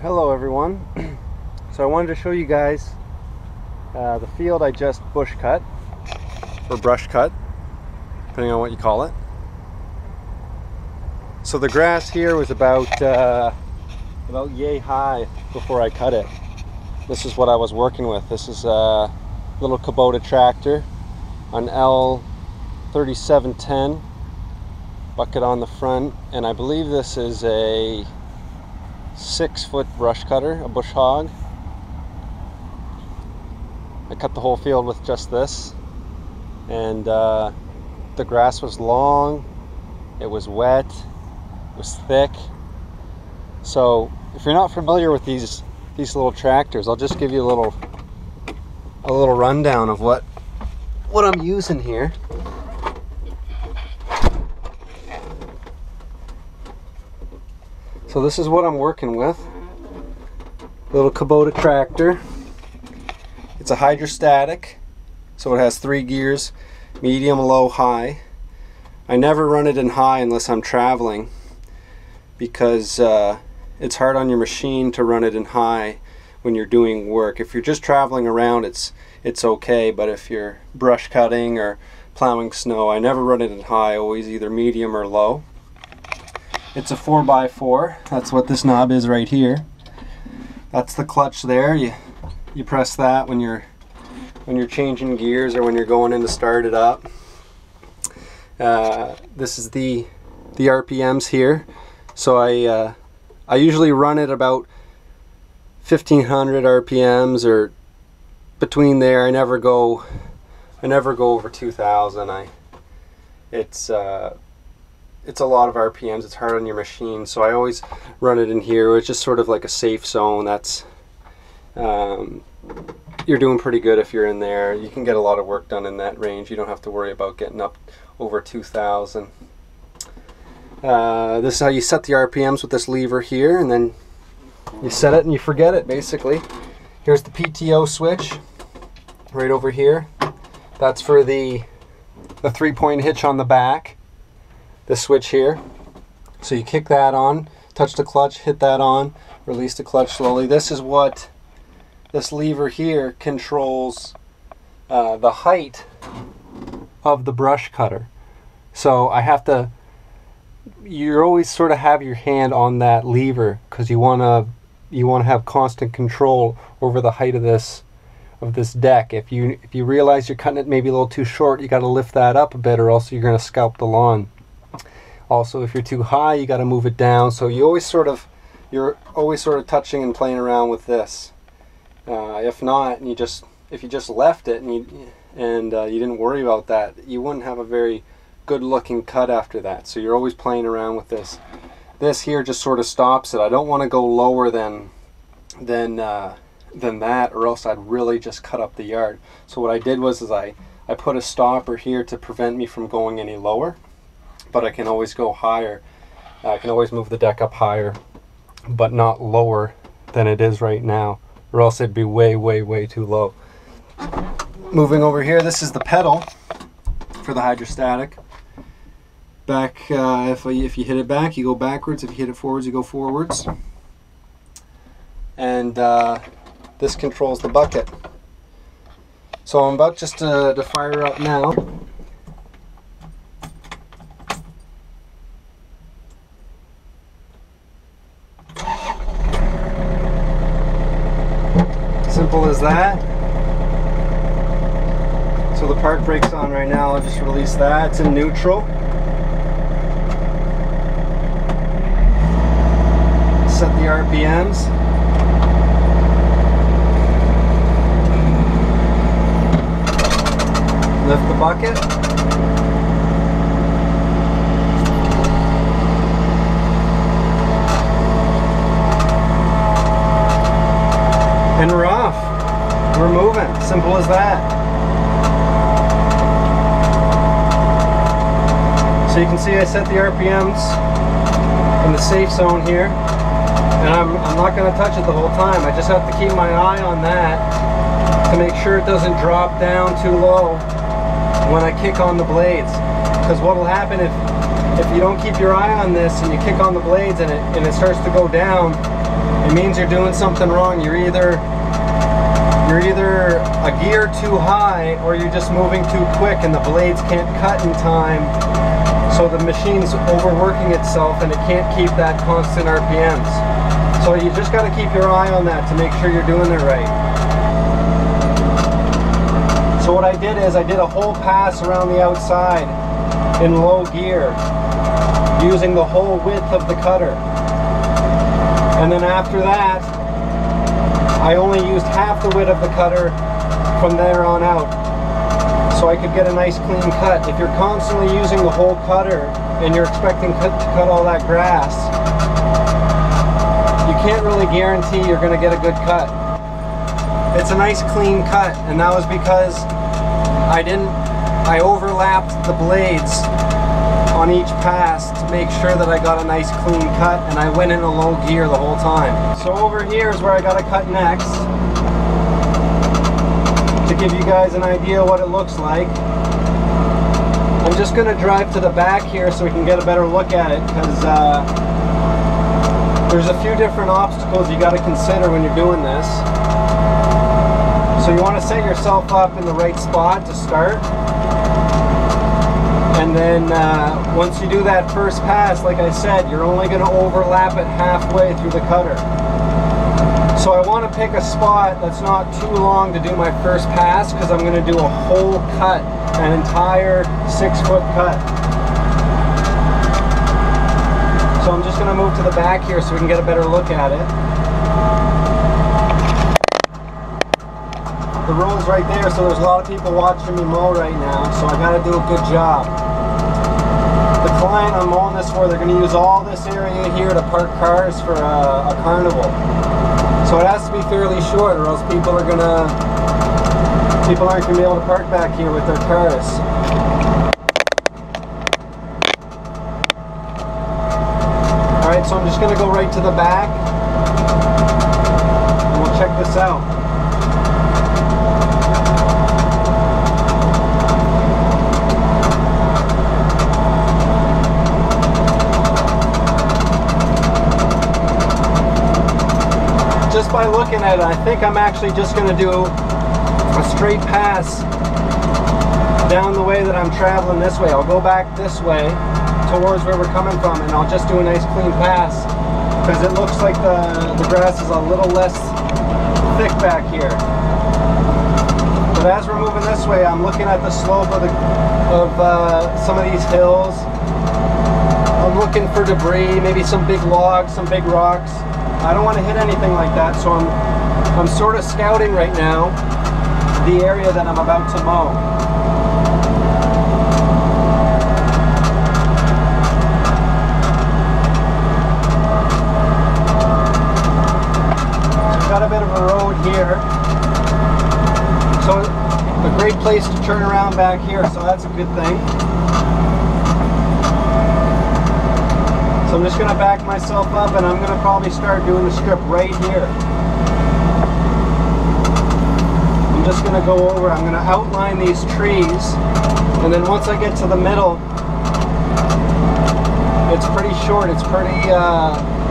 Hello everyone. So I wanted to show you guys the field I just bush cut, or brush cut, depending on what you call it. So the grass here was about yay high before I cut it. This is what I was working with. This is a little Kubota Tractor, an L3710 bucket on the front, and I believe this is a 6-foot brush cutter, a bush hog. I cut the whole field with just this, and the grass was long, it was wet, it was thick. So if you're not familiar with these little tractors, I'll just give you a little rundown of what I'm using here. So this is what I'm working with. Little Kubota Tractor. It's a hydrostatic, so it has 3 gears, medium, low, high. I never run it in high unless I'm traveling, because it's hard on your machine to run it in high when you're doing work. If you're just traveling around, it's okay, but if you're brush cutting or plowing snow, I never run it in high, always either medium or low. It's a 4x4. That's what this knob is right here. That's the clutch there. You press that when you're changing gears or when you're going in to start it up. This is the RPMs here. So I usually run it about 1500 RPMs or between there. I never go over 2000. It's a lot of RPMs. It's hard on your machine, so I always run it in here. It's just sort of like a safe zone. That's you're doing pretty good if you're in there. You can get a lot of work done in that range. You don't have to worry about getting up over 2000. This is how you set the RPMs with this lever here, and then you set it and you forget it, basically. Here's the PTO switch right over here. That's for the 3-point hitch on the back. This switch here. So you kick that on, touch the clutch, hit that on, release the clutch slowly. This is what this lever here controls the height of the brush cutter. So you always sort of have your hand on that lever because you want to have constant control over the height of this deck. If you realize you're cutting it maybe a little too short, you got to lift that up a bit, or else you're going to scalp the lawn. Also, if you're too high, you got to move it down. So you're always sort of touching and playing around with this. If not, and if you just left it and you didn't worry about that, you wouldn't have a very good looking cut after that. So you're always playing around with this. This here just sort of stops it. I don't want to go lower than that, or else I'd really just cut up the yard. So what I did was I put a stopper here to prevent me from going any lower. But I can always go higher. I can always move the deck up higher, but not lower than it is right now, or else it'd be way, way, way too low. Moving over here, this is the pedal for the hydrostatic. Back, if you hit it back, you go backwards. If you hit it forwards, you go forwards. And this controls the bucket. So I'm about just to fire up now. Simple as that. So the park brake's on right now. I'll just release that. It's in neutral. Set the RPMs. Lift the bucket. And we're off. We're moving. Simple as that. So you can see I set the RPMs in the safe zone here, and I'm not going to touch it the whole time. I just have to keep my eye on that to make sure it doesn't drop down too low when I kick on the blades. Because what will happen if you don't keep your eye on this and you kick on the blades and it starts to go down, it means you're doing something wrong. You're either a gear too high, or you're just moving too quick and the blades can't cut in time. So the machine's overworking itself and it can't keep that constant RPMs. So you just got to keep your eye on that to make sure you're doing it right. So what I did is I did a whole pass around the outside in low gear, using the whole width of the cutter. And then after that, I only used half the width of the cutter from there on out, so I could get a nice clean cut. If you're constantly using the whole cutter and you're expecting to cut all that grass, you can't really guarantee you're going to get a good cut. It's a nice clean cut, and that was because I overlapped the blades on each pass to make sure that I got a nice clean cut, and I went in a low gear the whole time. So over here is where I got to cut next, to give you guys an idea what it looks like. I'm just going to drive to the back here so we can get a better look at it, because there's a few different obstacles you got to consider when you're doing this. So you want to set yourself up in the right spot to start. And then once you do that first pass, like I said, you're only going to overlap it halfway through the cutter. So I want to pick a spot that's not too long to do my first pass, because I'm going to do a whole cut, an entire 6-foot cut. So I'm just going to move to the back here so we can get a better look at it. The road's right there, so there's a lot of people watching me mow right now, so I got to do a good job. The client I'm mowing this for, they're going to use all this area here to park cars for a carnival. So it has to be fairly short, or else people aren't going to be able to park back here with their cars. Alright, so I'm just going to go right to the back, and we'll check this out. Just by looking at it, I think I'm actually just going to do a straight pass down the way that I'm traveling this way. I'll go back this way towards where we're coming from, and I'll just do a nice clean pass, because it looks like the grass is a little less thick back here. But as we're moving this way, I'm looking at the slope of some of these hills. I'm looking for debris, maybe some big logs, some big rocks. I don't want to hit anything like that, so I'm sort of scouting right now the area that I'm about to mow. So we've got a bit of a road here, so a great place to turn around back here, so that's a good thing. So I'm just going to back myself up, and I'm going to probably start doing the strip right here. I'm just going to go over, I'm going to outline these trees, and then once I get to the middle, it's pretty short, it's pretty,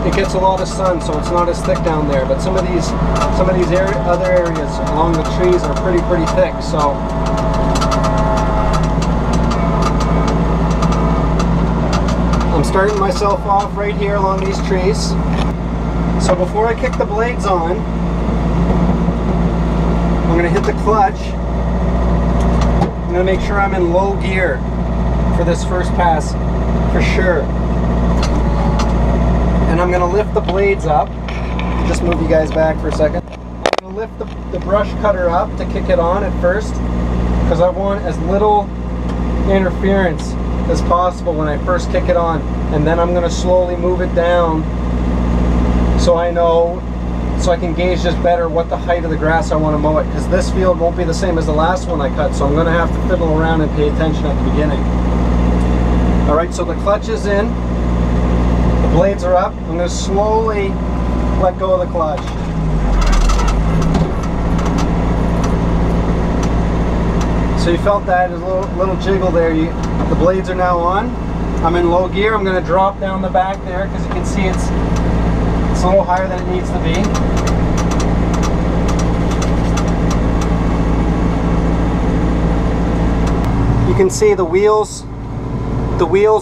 it gets a lot of sun, so it's not as thick down there, but some of these other areas along the trees are pretty thick, so I'm starting myself off right here along these trees. So before I kick the blades on, I'm going to hit the clutch. I'm going to make sure I'm in low gear for this first pass, for sure. And I'm going to lift the blades up. Just move you guys back for a second. I'm going to lift the brush cutter up to kick it on at first, because I want as little interference as possible when I first kick it on, and then I'm going to slowly move it down so I can gauge just better what the height of the grass I want to mow it, because this field won't be the same as the last one I cut, so I'm going to have to fiddle around and pay attention at the beginning. Alright, so the clutch is in, the blades are up, I'm going to slowly let go of the clutch. So you felt that, there's a little jiggle there. The blades are now on. I'm in low gear. I'm going to drop down the back there, because you can see it's It's a little higher than it needs to be. You can see the wheels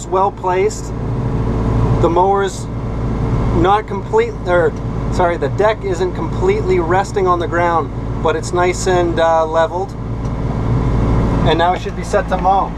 well placed. The mower's not complete, or sorry, the deck isn't completely resting on the ground, but it's nice and leveled. And now it should be set to mow.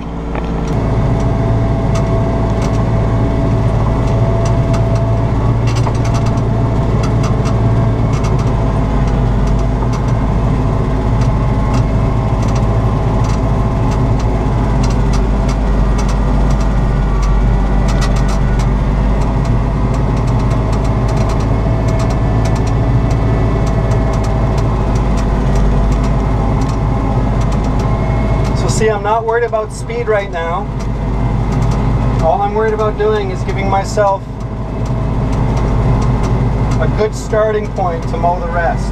See, I'm not worried about speed right now. All I'm worried about doing is giving myself a good starting point to mow the rest.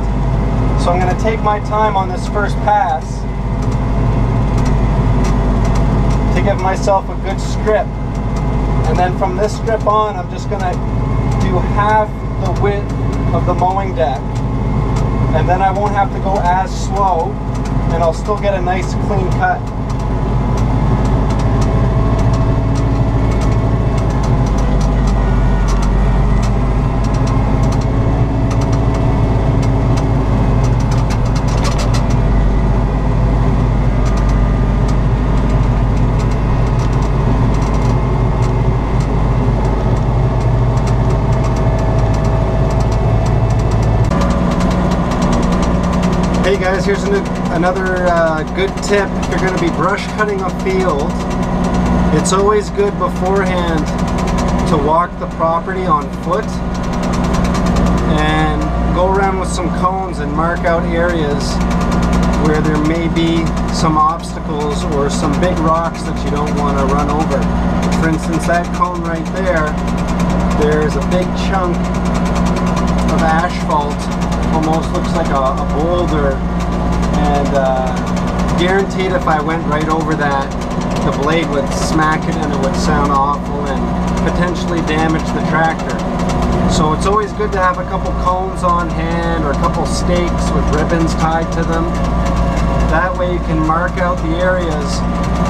So I'm going to take my time on this first pass to give myself a good strip. And then from this strip on, I'm just going to do half the width of the mowing deck. And then I won't have to go as slow, and I'll still get a nice clean cut. Hey guys, here's another good tip. If you're going to be brush cutting a field, it's always good beforehand to walk the property on foot and go around with some cones and mark out areas where there may be some obstacles or some big rocks that you don't want to run over. For instance, that cone right there, there's a big chunk of asphalt, almost looks like a boulder, and guaranteed if I went right over that, the blade would smack it and it would sound awful and potentially damage the tractor. So it's always good to have a couple cones on hand or a couple stakes with ribbons tied to them. That way you can mark out the areas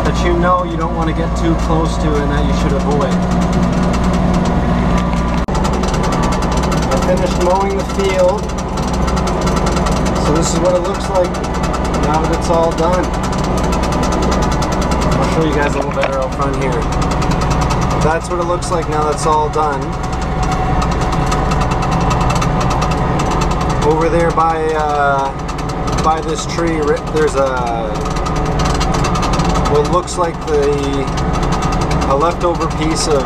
that you know you don't want to get too close to and that you should avoid. I finished mowing the field. So this is what it looks like now that it's all done. I'll show you guys a little better out front here. That's what it looks like now that it's all done. Over there by this tree, there's what looks like a leftover piece of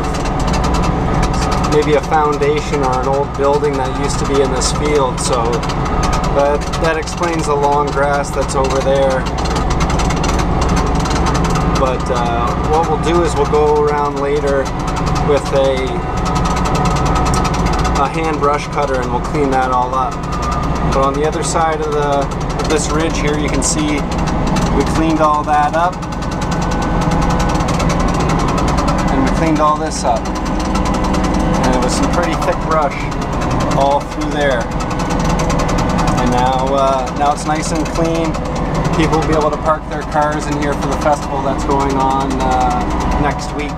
maybe a foundation or an old building that used to be in this field. So that explains the long grass that's over there. But what we'll do is we'll go around later with a hand brush cutter and we'll clean that all up. But on the other side of this ridge here, you can see we cleaned all that up. And we cleaned all this up. And it was some pretty thick brush all through there. And now it's nice and clean. People will be able to park their cars in here for the festival that's going on next week.